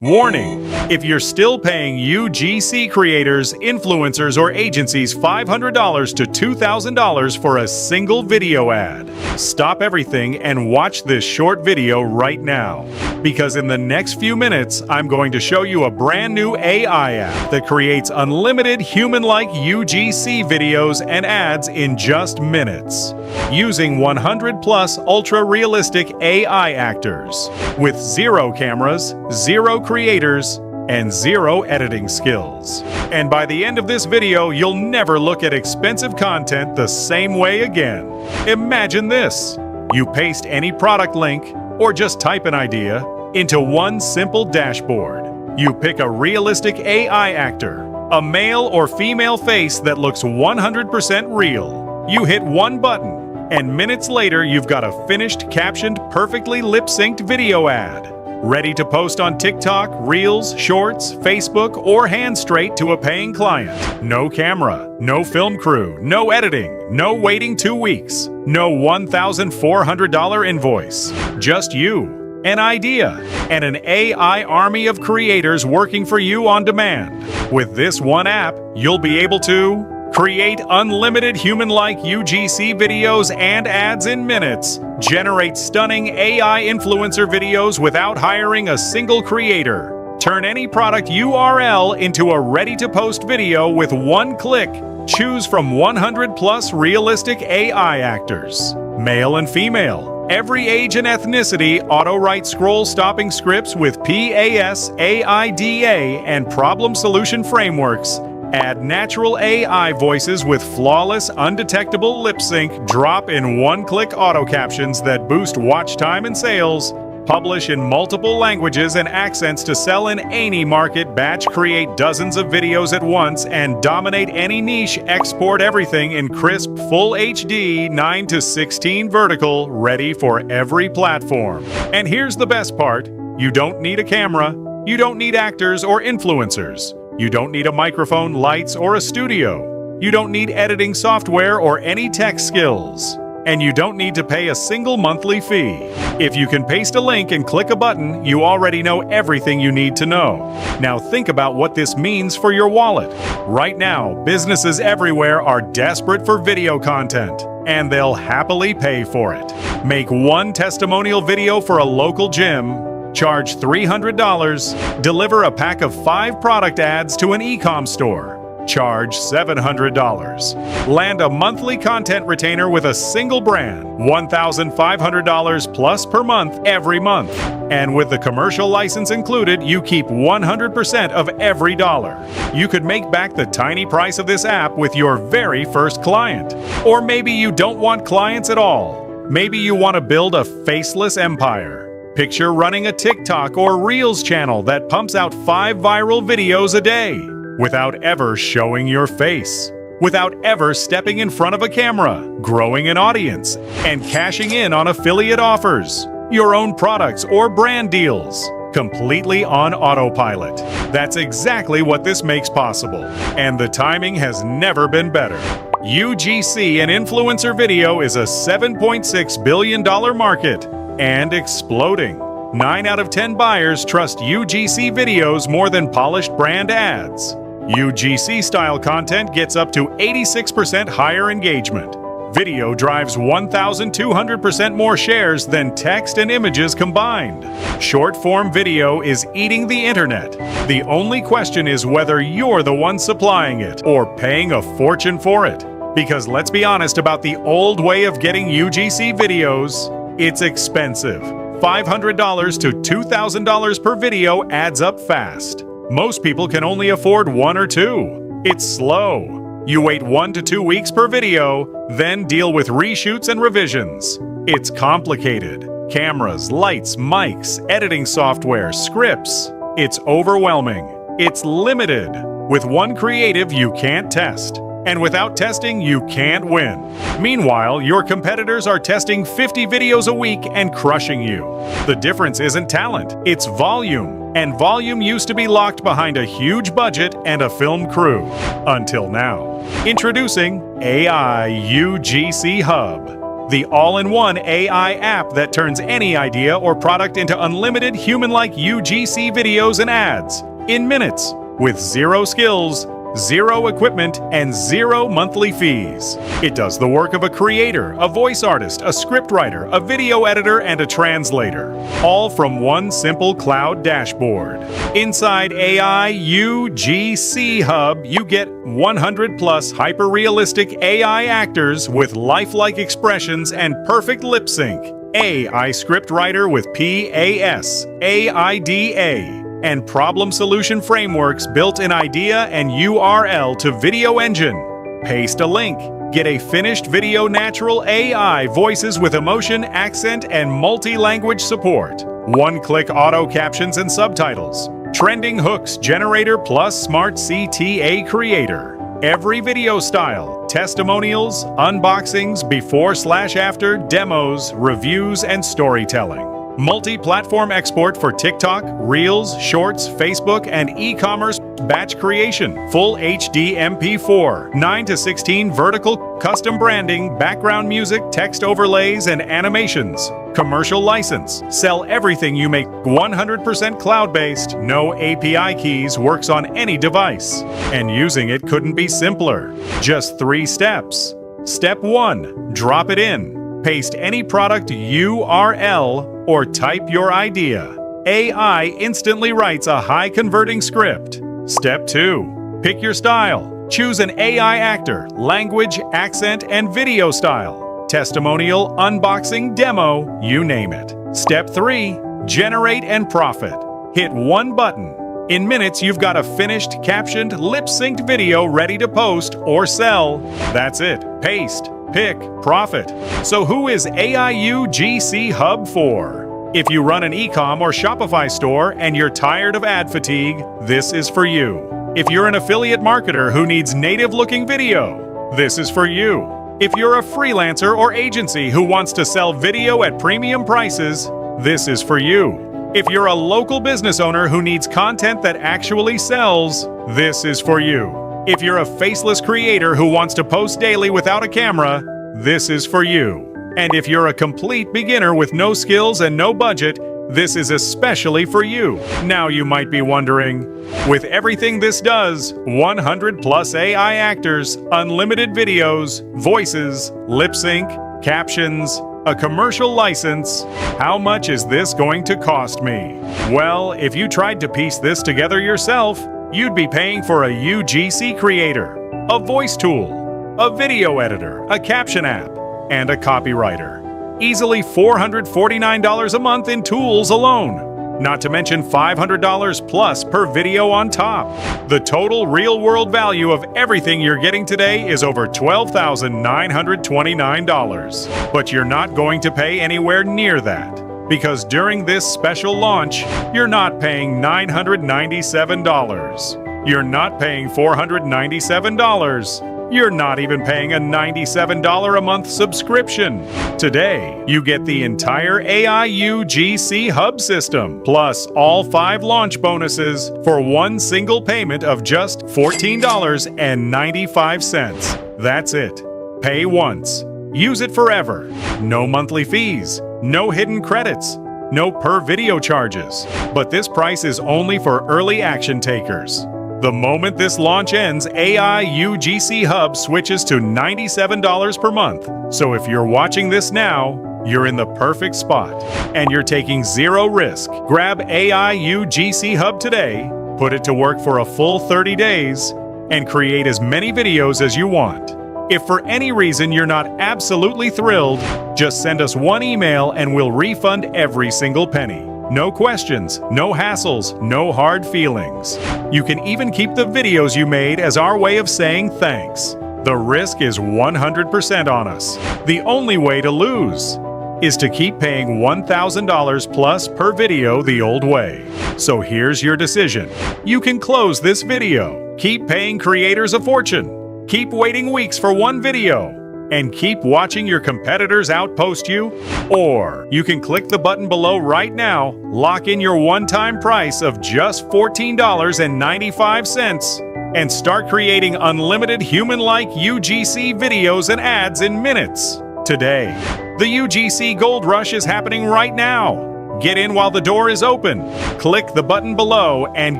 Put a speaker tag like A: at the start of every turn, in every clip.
A: Warning: if you're still paying UGC creators, influencers, or agencies $500 to $2,000 for a single video ad, stop everything and watch this short video right now. Because in the next few minutes, I'm going to show you a brand new AI app that creates unlimited human-like UGC videos and ads in just minutes, using 100+ ultra-realistic AI actors, with 0 cameras, 0 creators, and 0 editing skills. And by the end of this video, you'll never look at expensive content the same way again. Imagine this. You paste any product link, or just type an idea, into one simple dashboard. You pick a realistic AI actor, a male or female face that looks 100% real. You hit one button, and minutes later you've got a finished, captioned, perfectly lip-synced video ad, ready to post on TikTok, Reels, Shorts, Facebook, or hand straight to a paying client. No camera, no film crew, no editing, no waiting 2 weeks, no $1,400 invoice. Just you, an idea, and an AI army of creators working for you on demand. With this one app, you'll be able to create unlimited human-like UGC videos and ads in minutes, generate stunning AI influencer videos without hiring a single creator, turn any product URL into a ready-to-post video with one click, choose from 100+ realistic AI actors, male and female, every age and ethnicity, auto-write scroll-stopping scripts with PAS, AIDA, and problem-solution frameworks, add natural AI voices with flawless, undetectable lip sync, drop in one-click auto captions that boost watch time and sales, publish in multiple languages and accents to sell in any market, batch create dozens of videos at once, and dominate any niche, export everything in crisp, full HD, 9:16 vertical, ready for every platform. And here's the best part: you don't need a camera, you don't need actors or influencers. You don't need a microphone, lights, or a studio. You don't need editing software or any tech skills. And you don't need to pay a single monthly fee. If you can paste a link and click a button, you already know everything you need to know. Now think about what this means for your wallet. Right now, businesses everywhere are desperate for video content, and they'll happily pay for it. Make one testimonial video for a local gym, charge $300, deliver a pack of 5 product ads to an e-com store, charge $700, land a monthly content retainer with a single brand, $1,500 plus per month every month. And with the commercial license included, you keep 100% of every dollar. You could make back the tiny price of this app with your very first client. Or maybe you don't want clients at all. Maybe you want to build a faceless empire. Picture running a TikTok or Reels channel that pumps out 5 viral videos a day, without ever showing your face, without ever stepping in front of a camera, growing an audience, and cashing in on affiliate offers, your own products or brand deals, completely on autopilot. That's exactly what this makes possible, and the timing has never been better. UGC and influencer video is a $7.6 billion market, and exploding. 9 out of 10 buyers trust UGC videos more than polished brand ads. UGC-style content gets up to 86% higher engagement. Video drives 1,200% more shares than text and images combined. Short-form video is eating the internet. The only question is whether you're the one supplying it or paying a fortune for it. Because let's be honest about the old way of getting UGC videos. It's expensive. $500 to $2,000 per video adds up fast. Most people can only afford 1 or 2. It's slow. You wait 1 to 2 weeks per video, then deal with reshoots and revisions. It's complicated. Cameras, lights, mics, editing software, scripts. It's overwhelming. It's limited. With one creative, you can't test. And without testing, you can't win. Meanwhile, your competitors are testing 50 videos a week and crushing you. The difference isn't talent, it's volume. And volume used to be locked behind a huge budget and a film crew. Until now. Introducing AI UGC Hub. the all-in-one AI app that turns any idea or product into unlimited human-like UGC videos and ads in minutes with zero skills, zero equipment, and zero monthly fees. It does the work of a creator, a voice artist, a scriptwriter, a video editor, and a translator, all from one simple cloud dashboard. Inside AI UGC Hub, you get 100 plus hyper-realistic AI actors with lifelike expressions and perfect lip sync, AI scriptwriter with PAS, AIDA, and problem solution frameworks built in IDEA and URL to Video Engine. Paste a link. Get a finished video natural AI voices with emotion, accent, and multi-language support. One-click auto captions and subtitles. Trending hooks generator plus smart CTA creator. Every video style, testimonials, unboxings, before/after, demos, reviews, and storytelling. Multi-platform export for TikTok, Reels, Shorts, Facebook, and e-commerce batch creation. Full HD MP4, 9:16 vertical custom branding, background music, text overlays, and animations. Commercial license. Sell everything you make 100% cloud-based, no API keys, works on any device. And using it couldn't be simpler. Just 3 steps. Step 1. Drop it in. Paste any product URL or type your idea. AI instantly writes a high-converting script. Step 2. Pick your style. Choose an AI actor, language, accent, and video style. Testimonial, unboxing, demo, you name it. Step 3. Generate and profit. Hit one button. In minutes, you've got a finished, captioned, lip-synced video ready to post or sell. That's it. Paste. Pick, profit. So who is AIU GC Hub for? If you run an e-com or Shopify store and you're tired of ad fatigue, this is for you. If you're an affiliate marketer who needs native-looking video, this is for you. If you're a freelancer or agency who wants to sell video at premium prices, this is for you. If you're a local business owner who needs content that actually sells, this is for you. If you're a faceless creator who wants to post daily without a camera, this is for you. And if you're a complete beginner with no skills and no budget, this is especially for you. Now you might be wondering, with everything this does, 100 plus AI actors, unlimited videos, voices, lip sync, captions, a commercial license, how much is this going to cost me? Well, if you tried to piece this together yourself, you'd be paying for a UGC creator, a voice tool, a video editor, a caption app, and a copywriter. Easily $449 a month in tools alone, not to mention $500 plus per video on top. The total real-world value of everything you're getting today is over $12,929. But you're not going to pay anywhere near that. Because during this special launch, you're not paying $997. You're not paying $497. You're not even paying a $97 a month subscription. Today, you get the entire AIU GC Hub system, plus all 5 launch bonuses for one single payment of just $14.95. That's it. Pay once. Use it forever. No monthly fees. No hidden credits, no per video charges. But this price is only for early action takers. The moment this launch ends, AIU GC Hub switches to $97 per month. So if you're watching this now, you're in the perfect spot. And you're taking zero risk. Grab AIU GC Hub today, put it to work for a full 30 days, and create as many videos as you want. If for any reason you're not absolutely thrilled, just send us one email and we'll refund every single penny. No questions, no hassles, no hard feelings. You can even keep the videos you made as our way of saying thanks. The risk is 100% on us. The only way to lose is to keep paying $1,000 plus per video the old way. So here's your decision. You can close this video, keep paying creators a fortune, keep waiting weeks for one video, and keep watching your competitors outpost you, or you can click the button below right now, lock in your one-time price of just $14.95, and start creating unlimited human-like UGC videos and ads in minutes. today. The UGC Gold Rush is happening right now. Get in while the door is open. Click the button below and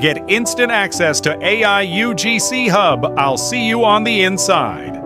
A: get instant access to AI UGC Hub. I'll see you on the inside.